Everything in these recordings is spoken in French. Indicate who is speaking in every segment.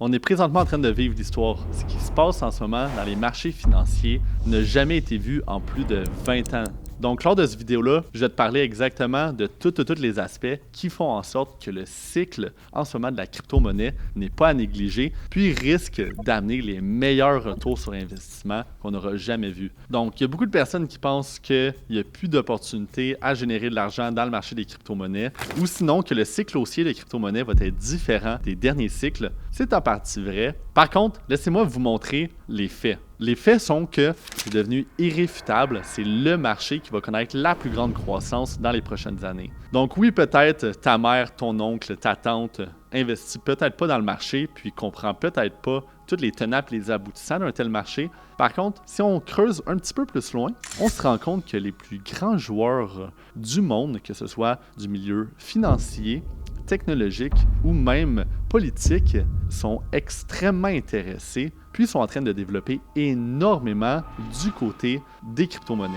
Speaker 1: On est présentement en train de vivre l'histoire. Ce qui se passe en ce moment dans les marchés financiers n'a jamais été vu en plus de 20 ans. Donc, lors de cette vidéo-là, je vais te parler exactement de tous les aspects qui font en sorte que le cycle en ce moment de la crypto-monnaie n'est pas à négliger, puis risque d'amener les meilleurs retours sur investissement qu'on n'aura jamais vus. Donc, il y a beaucoup de personnes qui pensent qu'il n'y a plus d'opportunités à générer de l'argent dans le marché des crypto-monnaies, ou sinon que le cycle haussier des crypto-monnaies va être différent des derniers cycles. C'est en partie vrai. Par contre, laissez-moi vous montrer les faits. Les faits sont que c'est devenu irréfutable, c'est le marché qui va connaître la plus grande croissance dans les prochaines années. Donc oui, peut-être ta mère, ton oncle, ta tante investit peut-être pas dans le marché, puis comprend peut-être pas tous les tenants et les aboutissants d'un tel marché. Par contre, si on creuse un petit peu plus loin, on se rend compte que les plus grands joueurs du monde, que ce soit du milieu financier, technologiques ou même politiques, sont extrêmement intéressés puis sont en train de développer énormément du côté des crypto-monnaies.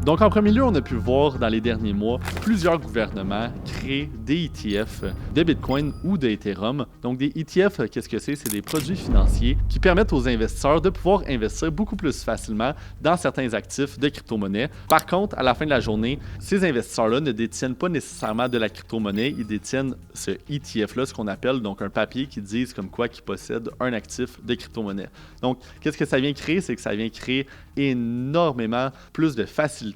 Speaker 1: Donc, en premier lieu, on a pu voir dans les derniers mois plusieurs gouvernements créer des ETF de Bitcoin ou de Ethereum. Donc, des ETF, qu'est-ce que c'est? C'est des produits financiers qui permettent aux investisseurs de pouvoir investir beaucoup plus facilement dans certains actifs de crypto-monnaie. Par contre, à la fin de la journée, ces investisseurs-là ne détiennent pas nécessairement de la crypto-monnaie. Ils détiennent ce ETF-là, ce qu'on appelle donc un papier qui dit comme quoi qu'ils possèdent un actif de crypto-monnaie. Donc, qu'est-ce que ça vient créer? C'est que ça vient créer énormément plus de facilité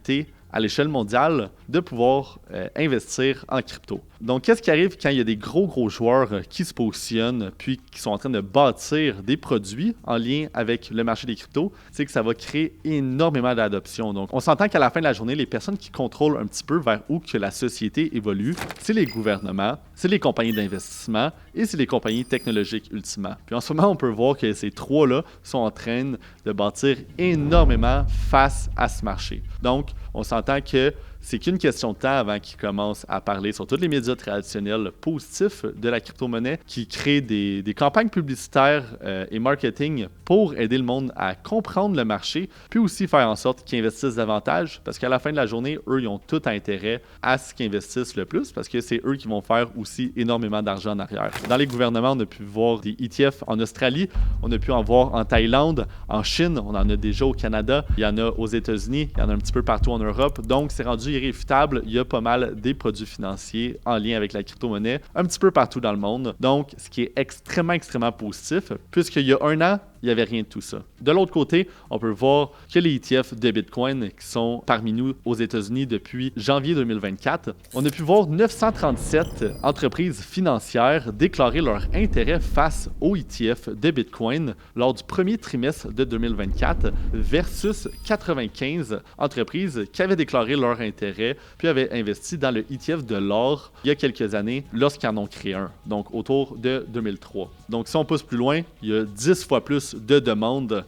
Speaker 1: à l'échelle mondiale de pouvoir investir en crypto. Donc, qu'est-ce qui arrive quand il y a des gros joueurs qui se positionnent puis qui sont en train de bâtir des produits en lien avec le marché des cryptos? C'est que ça va créer énormément d'adoption. Donc, on s'entend qu'à la fin de la journée, les personnes qui contrôlent un petit peu vers où que la société évolue, c'est les gouvernements, c'est les compagnies d'investissement et c'est les compagnies technologiques ultimement. Puis en ce moment, on peut voir que ces trois-là sont en train de bâtir énormément face à ce marché. Donc, on s'entend que c'est qu'une question de temps avant qu'ils commencent à parler sur tous les médias traditionnels positifs de la crypto-monnaie, qui créent des campagnes publicitaires et marketing pour aider le monde à comprendre le marché, puis aussi faire en sorte qu'ils investissent davantage, parce qu'à la fin de la journée, eux, ils ont tout intérêt à ce qu'ils investissent le plus, parce que c'est eux qui vont faire aussi énormément d'argent en arrière. Dans les gouvernements, on a pu voir des ETF en Australie, on a pu en voir en Thaïlande, en Chine, on en a déjà au Canada, il y en a aux États-Unis, il y en a un petit peu partout en Europe, donc c'est rendu irréfutable, il y a pas mal des produits financiers en lien avec la crypto-monnaie un petit peu partout dans le monde. Donc, ce qui est extrêmement positif, puisqu'il y a un an, il n'y avait rien de tout ça. De l'autre côté, on peut voir que les ETF de Bitcoin qui sont parmi nous aux États-Unis depuis janvier 2024, on a pu voir 937 entreprises financières déclarer leur intérêt face aux ETF de Bitcoin lors du premier trimestre de 2024 versus 95 entreprises qui avaient déclaré leur intérêt puis avaient investi dans le ETF de l'or il y a quelques années lorsqu'ils en ont créé un, donc autour de 2003. Donc, si on pousse plus loin, il y a 10 fois plus de demandes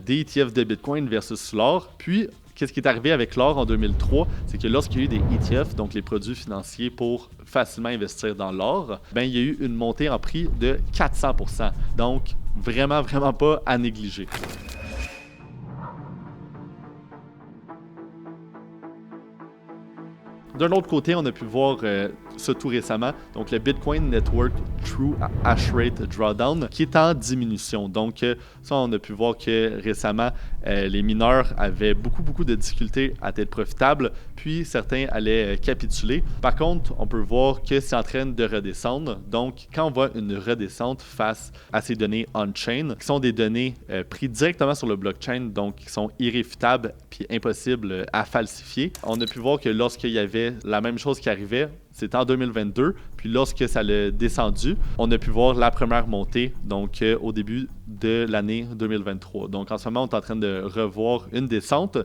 Speaker 1: des ETF de Bitcoin versus l'or. Puis, qu'est-ce qui est arrivé avec l'or en 2003? C'est que lorsqu'il y a eu des ETF, donc les produits financiers pour facilement investir dans l'or, ben, il y a eu une montée en prix de 400%. Donc, vraiment pas à négliger. D'un autre côté, on a pu voir ça tout récemment, donc le Bitcoin Network True Hash Rate Drawdown qui est en diminution. Donc ça, on a pu voir que récemment, les mineurs avaient beaucoup de difficultés à être profitables, puis certains allaient capituler. Par contre, on peut voir que c'est en train de redescendre. Donc, quand on voit une redescente face à ces données on-chain, qui sont des données prises directement sur le blockchain, donc qui sont irréfutables puis impossibles à falsifier, on a pu voir que lorsqu'il y avait la même chose qui arrivait, c'était en 2022, puis lorsque ça l'a descendu, on a pu voir la première montée, donc au début de l'année 2023. Donc en ce moment, on est en train de revoir une descente,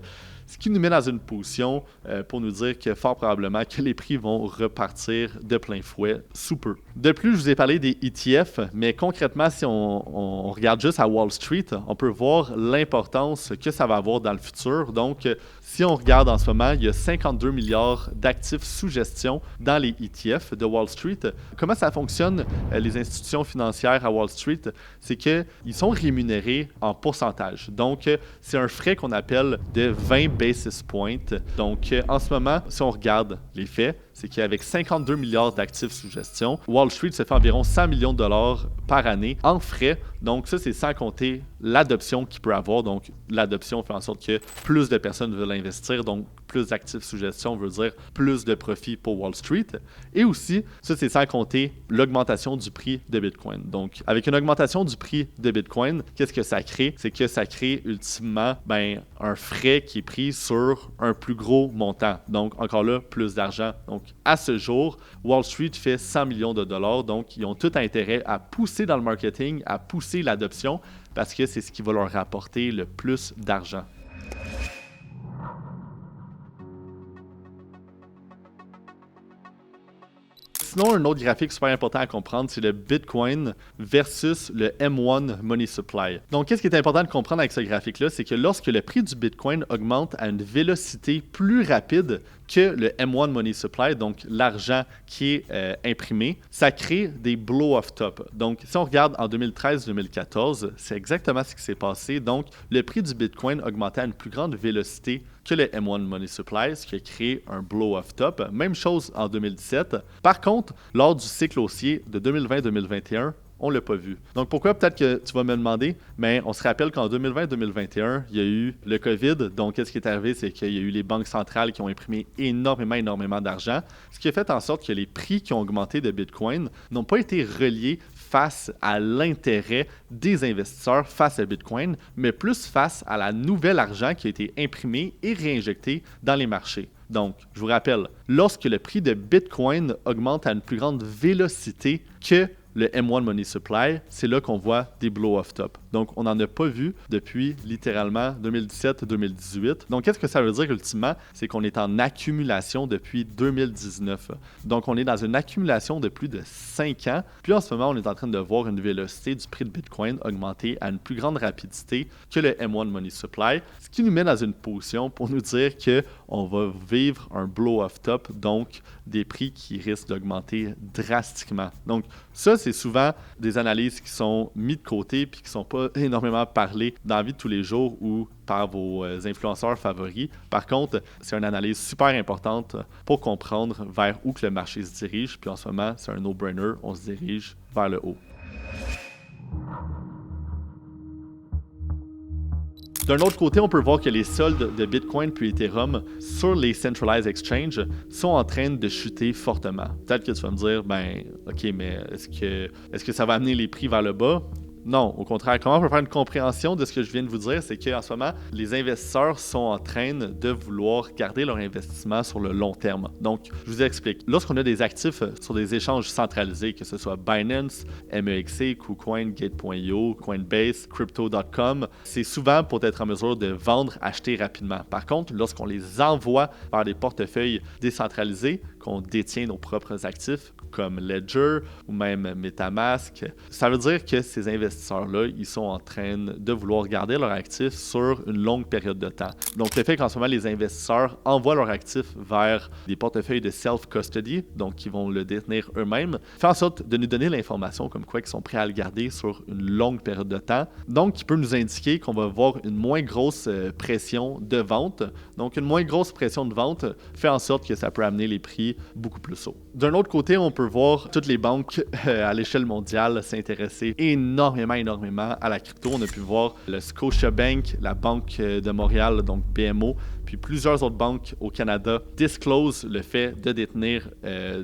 Speaker 1: ce qui nous met dans une position pour nous dire que fort probablement que les prix vont repartir de plein fouet sous peu. De plus, je vous ai parlé des ETF, mais concrètement, si on regarde juste à Wall Street, on peut voir l'importance que ça va avoir dans le futur. Donc, si on regarde en ce moment, il y a 52 milliards d'actifs sous gestion dans les ETF de Wall Street. Comment ça fonctionne, les institutions financières à Wall Street? C'est qu'ils sont rémunérés en pourcentage. Donc, c'est un frais qu'on appelle de 20 basis points. Donc, en ce moment, si on regarde les faits, c'est qu'avec 52 milliards d'actifs sous gestion, Wall Street se fait environ 100 millions de dollars par année en frais. Donc ça, c'est sans compter l'adoption qu'il peut avoir. Donc l'adoption fait en sorte que plus de personnes veulent investir, donc plus d'actifs sous gestion veut dire plus de profits pour Wall Street. Et aussi, ça, c'est sans compter l'augmentation du prix de Bitcoin. Donc avec une augmentation du prix de Bitcoin, qu'est-ce que ça crée? C'est que ça crée ultimement un frais qui est pris sur un plus gros montant. Donc encore là, plus d'argent. Donc à ce jour, Wall Street fait 100 millions de dollars, donc ils ont tout intérêt à pousser dans le marketing, à pousser l'adoption, parce que c'est ce qui va leur rapporter le plus d'argent. Sinon, un autre graphique super important à comprendre, c'est le Bitcoin versus le M1 Money Supply. Donc, qu'est-ce qui est important de comprendre avec ce graphique-là, c'est que lorsque le prix du Bitcoin augmente à une vélocité plus rapide que le M1 Money Supply, donc l'argent qui est imprimé, ça crée des blow-off top. Donc, si on regarde en 2013-2014, c'est exactement ce qui s'est passé. Donc, le prix du Bitcoin augmentait à une plus grande vélocité que le M1 Money Supply, ce qui a créé un blow-off top. Même chose en 2017. Par contre, lors du cycle haussier de 2020-2021, on ne l'a pas vu. Donc pourquoi? Peut-être que tu vas me demander, mais on se rappelle qu'en 2020-2021, il y a eu le COVID. Donc, qu'est-ce qui est arrivé? C'est qu'il y a eu les banques centrales qui ont imprimé énormément d'argent, ce qui a fait en sorte que les prix qui ont augmenté de Bitcoin n'ont pas été reliés face à l'intérêt des investisseurs face à Bitcoin, mais plus face à la nouvelle argent qui a été imprimé et réinjecté dans les marchés. Donc, je vous rappelle, lorsque le prix de Bitcoin augmente à une plus grande vélocité que le M1 Money Supply, c'est là qu'on voit des blow-off top. Donc, on n'en a pas vu depuis littéralement 2017-2018. Donc, qu'est-ce que ça veut dire ultimement? C'est qu'on est en accumulation depuis 2019. Donc, on est dans une accumulation de plus de 5 ans. Puis en ce moment, on est en train de voir une vélocité du prix de Bitcoin augmenter à une plus grande rapidité que le M1 Money Supply, ce qui nous met dans une position pour nous dire qu'on va vivre un blow-off top, donc des prix qui risquent d'augmenter drastiquement. Donc, ça, c'est souvent des analyses qui sont mises de côté puis qui ne sont pas énormément parlées dans la vie de tous les jours ou par vos influenceurs favoris. Par contre, c'est une analyse super importante pour comprendre vers où que le marché se dirige. Puis en ce moment, c'est un no-brainer, on se dirige vers le haut. D'un autre côté, on peut voir que les soldes de Bitcoin puis Ethereum sur les Centralized Exchange sont en train de chuter fortement. Peut-être que tu vas me dire, OK, mais est-ce que ça va amener les prix vers le bas? Non, au contraire. Comment on peut faire une compréhension de ce que je viens de vous dire? C'est qu'en ce moment, les investisseurs sont en train de vouloir garder leur investissement sur le long terme. Donc, je vous explique. Lorsqu'on a des actifs sur des échanges centralisés, que ce soit Binance, MEXC, KuCoin, Gate.io, Coinbase, Crypto.com, c'est souvent pour être en mesure de vendre, acheter rapidement. Par contre, lorsqu'on les envoie vers des portefeuilles décentralisés, qu'on détient nos propres actifs, comme Ledger ou même MetaMask, ça veut dire que ces investisseurs-là, ils sont en train de vouloir garder leurs actifs sur une longue période de temps. Donc, le fait qu'en ce moment, les investisseurs envoient leurs actifs vers des portefeuilles de self-custody, donc qui vont le détenir eux-mêmes, fait en sorte de nous donner l'information comme quoi ils sont prêts à le garder sur une longue période de temps. Donc, qui peut nous indiquer qu'on va voir une moins grosse pression de vente. Donc, une moins grosse pression de vente fait en sorte que ça peut amener les prix beaucoup plus haut. D'un autre côté, on peut voir toutes les banques à l'échelle mondiale s'intéresser énormément à la crypto. On a pu voir le Scotiabank, la Banque de Montréal, donc BMO, puis plusieurs autres banques au Canada disclose le fait de détenir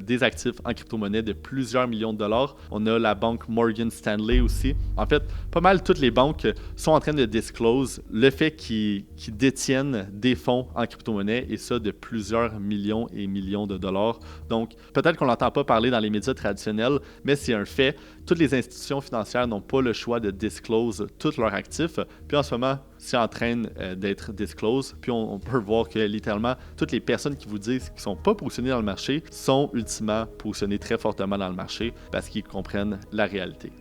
Speaker 1: des actifs en crypto-monnaie de plusieurs millions de dollars. On a la banque Morgan Stanley aussi. En fait, pas mal toutes les banques sont en train de disclose le fait qu'ils détiennent des fonds en crypto-monnaie et ça de plusieurs millions et millions de dollars. Donc, peut-être qu'on n'entend pas parler dans les médias traditionnels, mais c'est un fait. Toutes les institutions financières n'ont pas le choix de disclose tous leurs actifs. Puis en ce moment, c'est en train d'être disclose. Puis on peut voir que littéralement, toutes les personnes qui vous disent qu'ils ne sont pas positionnés dans le marché sont ultimement positionnés très fortement dans le marché parce qu'ils comprennent la réalité.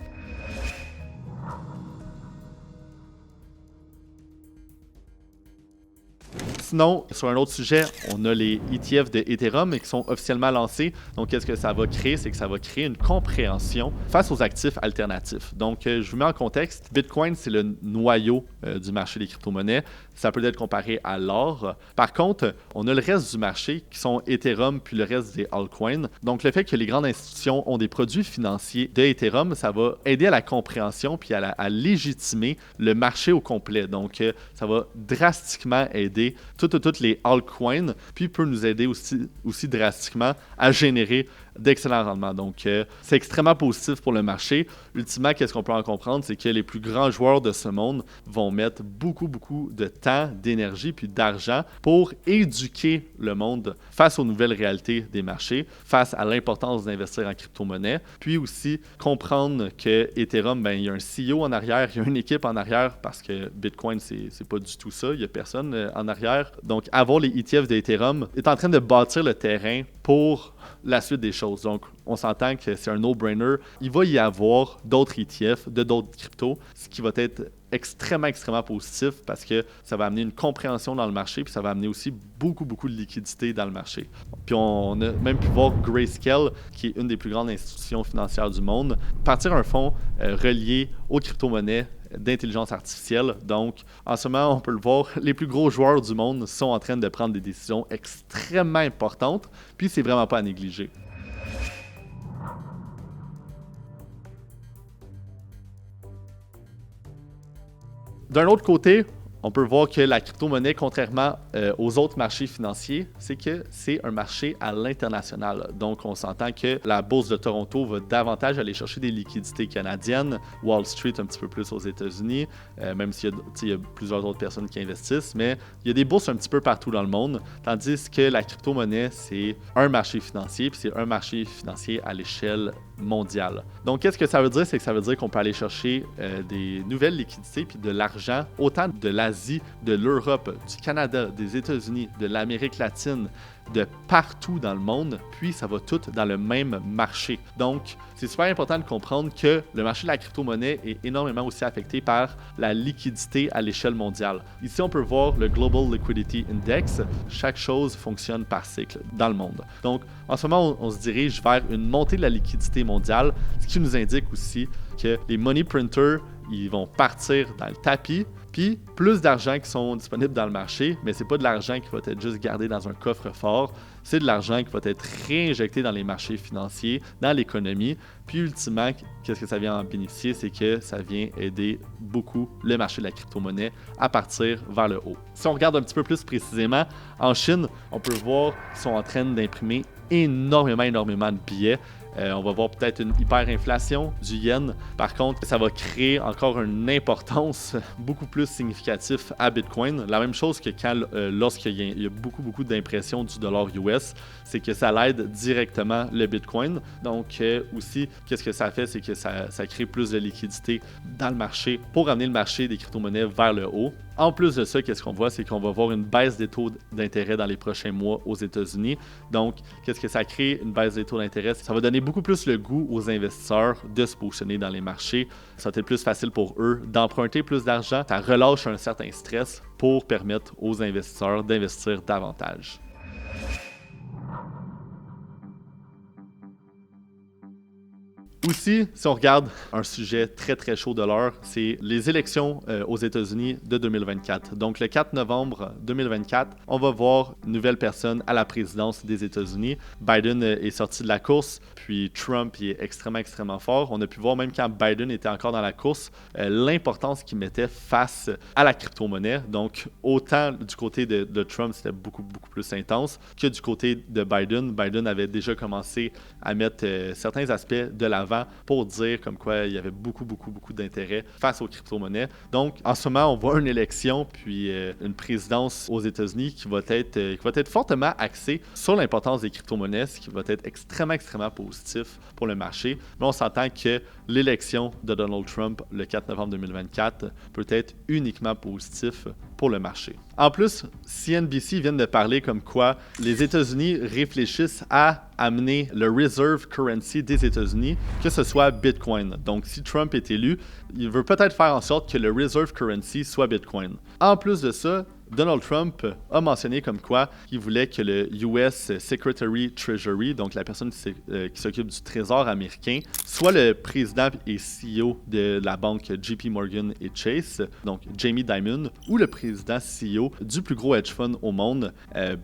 Speaker 1: Sinon, sur un autre sujet, on a les ETF de Ethereum qui sont officiellement lancés. Donc, qu'est-ce que ça va créer? C'est que ça va créer une compréhension face aux actifs alternatifs. Donc, je vous mets en contexte. Bitcoin, c'est le noyau du marché des crypto-monnaies. ça peut être comparé à l'or. Par contre, on a le reste du marché qui sont Ethereum puis le reste des altcoins. Donc, le fait que les grandes institutions ont des produits financiers de Ethereum, ça va aider à la compréhension puis à légitimer le marché au complet. Donc, ça va drastiquement aider toutes les altcoins, puis peut nous aider aussi drastiquement à générer d'excellents rendements. Donc, c'est extrêmement positif pour le marché. Ultimement, qu'est-ce qu'on peut en comprendre? C'est que les plus grands joueurs de ce monde vont mettre beaucoup de temps, d'énergie puis d'argent pour éduquer le monde face aux nouvelles réalités des marchés, face à l'importance d'investir en crypto-monnaie, puis aussi comprendre que Ethereum, il y a un CEO en arrière, il y a une équipe en arrière, parce que Bitcoin, c'est pas du tout ça, il y a personne en arrière. Donc, avoir les ETF d'Ethereum est en train de bâtir le terrain pour la suite des choses. Donc, on s'entend que c'est un no-brainer. Il va y avoir d'autres ETF, de d'autres cryptos, ce qui va être extrêmement positif parce que ça va amener une compréhension dans le marché puis ça va amener aussi beaucoup de liquidité dans le marché. Puis on a même pu voir Grayscale, qui est une des plus grandes institutions financières du monde, partir un fonds relié aux crypto-monnaies d'intelligence artificielle. Donc, en ce moment, on peut le voir, les plus gros joueurs du monde sont en train de prendre des décisions extrêmement importantes, puis c'est vraiment pas à négliger. D'un autre côté, on peut voir que la crypto-monnaie, contrairement aux autres marchés financiers, c'est que c'est un marché à l'international. Donc, on s'entend que la bourse de Toronto va davantage aller chercher des liquidités canadiennes, Wall Street un petit peu plus aux États-Unis, même s'il y a plusieurs autres personnes qui investissent, mais il y a des bourses un petit peu partout dans le monde, tandis que la crypto-monnaie, c'est un marché financier, puis c'est un marché financier à l'échelle mondiale. Donc, qu'est-ce que ça veut dire? C'est que ça veut dire qu'on peut aller chercher des nouvelles liquidités puis de l'argent, autant de l'Asie, de l'Europe, du Canada, des États-Unis, de l'Amérique latine, de partout dans le monde, puis ça va tout dans le même marché. Donc, c'est super important de comprendre que le marché de la crypto-monnaie est énormément aussi affecté par la liquidité à l'échelle mondiale. Ici, on peut voir le Global Liquidity Index. Chaque chose fonctionne par cycle dans le monde. Donc, en ce moment, on se dirige vers une montée de la liquidité mondiale, ce qui nous indique aussi que les money printers, ils vont partir dans le tapis, puis plus d'argent qui sont disponibles dans le marché, mais c'est pas de l'argent qui va être juste gardé dans un coffre-fort, c'est de l'argent qui va être réinjecté dans les marchés financiers, dans l'économie, puis ultimement, qu'est-ce que ça vient en bénéficier, c'est que ça vient aider beaucoup le marché de la crypto-monnaie à partir vers le haut. Si on regarde un petit peu plus précisément, en Chine, on peut voir qu'ils sont en train d'imprimer énormément de billets. On va voir peut-être une hyperinflation du yen. Par contre, ça va créer encore une importance beaucoup plus significative à Bitcoin. La même chose que lorsqu'il y a beaucoup d'impression du dollar US, c'est que ça l'aide directement le Bitcoin. Donc aussi, qu'est-ce que ça fait? C'est que ça crée plus de liquidité dans le marché pour amener le marché des crypto-monnaies vers le haut. En plus de ça, qu'est-ce qu'on voit? C'est qu'on va voir une baisse des taux d'intérêt dans les prochains mois aux États-Unis. Donc, qu'est-ce que ça crée? Une baisse des taux d'intérêt. Ça va donner beaucoup plus le goût aux investisseurs de se positionner dans les marchés. Ça va être plus facile pour eux d'emprunter plus d'argent. Ça relâche un certain stress pour permettre aux investisseurs d'investir davantage. Aussi, si on regarde un sujet très chaud de l'heure, c'est les élections aux États-Unis de 2024. Donc, le 4 novembre 2024, on va voir une nouvelle personne à la présidence des États-Unis. Biden est sorti de la course, puis Trump est extrêmement fort. On a pu voir même quand Biden était encore dans la course, l'importance qu'il mettait face à la crypto-monnaie. Donc, autant du côté de Trump, c'était beaucoup plus intense, que du côté de Biden. Biden avait déjà commencé à mettre certains aspects de l'avant pour dire comme quoi il y avait beaucoup d'intérêt face aux crypto-monnaies. Donc, en ce moment, on voit une élection puis une présidence aux États-Unis qui va être fortement axée sur l'importance des crypto-monnaies, ce qui va être extrêmement positif pour le marché. Mais on s'entend que l'élection de Donald Trump le 4 novembre 2024 peut être uniquement positif pour le marché. En plus, CNBC vient de parler comme quoi les États-Unis réfléchissent à amener le reserve currency des États-Unis, que ce soit Bitcoin. Donc, si Trump est élu, il veut peut-être faire en sorte que le reserve currency soit Bitcoin. En plus de ça, Donald Trump a mentionné comme quoi il voulait que le US Secretary Treasury, donc la personne qui s'occupe du Trésor américain, soit le président et CEO de la banque JP Morgan et Chase, donc Jamie Dimon, ou le président CEO du plus gros hedge fund au monde,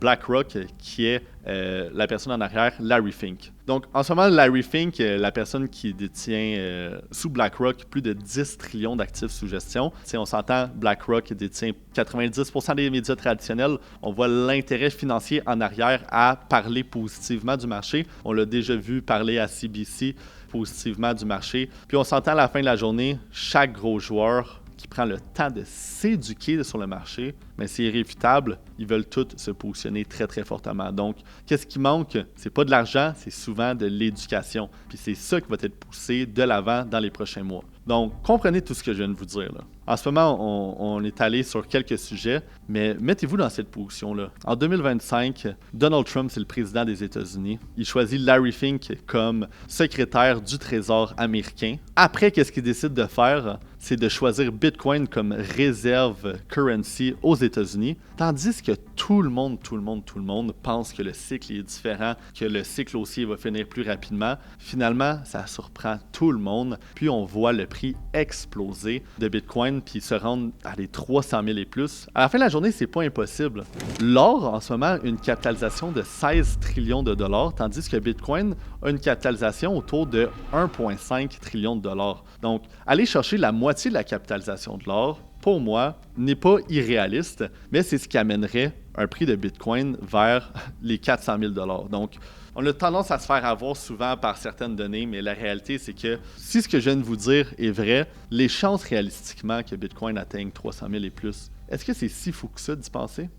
Speaker 1: BlackRock, qui est la personne en arrière, Larry Fink. Donc, en ce moment, Larry Fink, la personne qui détient sous BlackRock plus de 10 trillions d'actifs sous gestion. Si on s'entend, BlackRock détient 90% des médias traditionnels. On voit l'intérêt financier en arrière à parler positivement du marché. On l'a déjà vu parler à CBC positivement du marché. Puis on s'entend à la fin de la journée, chaque gros joueur qui prend le temps de s'éduquer sur le marché, mais c'est irréfutable, ils veulent tous se positionner très très fortement. Donc, qu'est-ce qui manque? C'est pas de l'argent, c'est souvent de l'éducation. Puis c'est ça qui va être poussé de l'avant dans les prochains mois. Donc, comprenez tout ce que je viens de vous dire là. En ce moment, on est allé sur quelques sujets, mais mettez-vous dans cette position-là. En 2025, Donald Trump, c'est le président des États-Unis. Il choisit Larry Fink comme secrétaire du Trésor américain. Après, qu'est-ce qu'il décide de faire? C'est de choisir Bitcoin comme réserve currency aux États-Unis, tandis que tout le monde pense que le cycle est différent, que le cycle haussier va finir plus rapidement. Finalement, ça surprend tout le monde, puis on voit le prix exploser de Bitcoin, puis se rendre à les 300 000 et plus. À la fin de la journée, c'est pas impossible. L'or, en ce moment, a une capitalisation de 16 trillions de dollars, tandis que Bitcoin a une capitalisation autour de 1,5 trillion de dollars. Donc, aller chercher la moitié de la capitalisation de l'or, pour moi, n'est pas irréaliste, mais c'est ce qui amènerait un prix de Bitcoin vers les 400 000 $. Donc, on a tendance à se faire avoir souvent par certaines données, mais la réalité, c'est que si ce que je viens de vous dire est vrai, les chances réalistiquement que Bitcoin atteigne 300 000 et plus, est-ce que c'est si fou que ça d'y penser?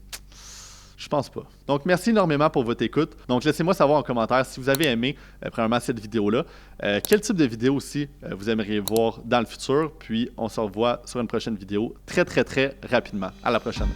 Speaker 1: Je pense pas. Donc, merci énormément pour votre écoute. Donc, laissez-moi savoir en commentaire si vous avez aimé, premièrement, cette vidéo-là. Quel type de vidéo aussi vous aimeriez voir dans le futur. Puis, on se revoit sur une prochaine vidéo très, très, très rapidement. À la prochaine.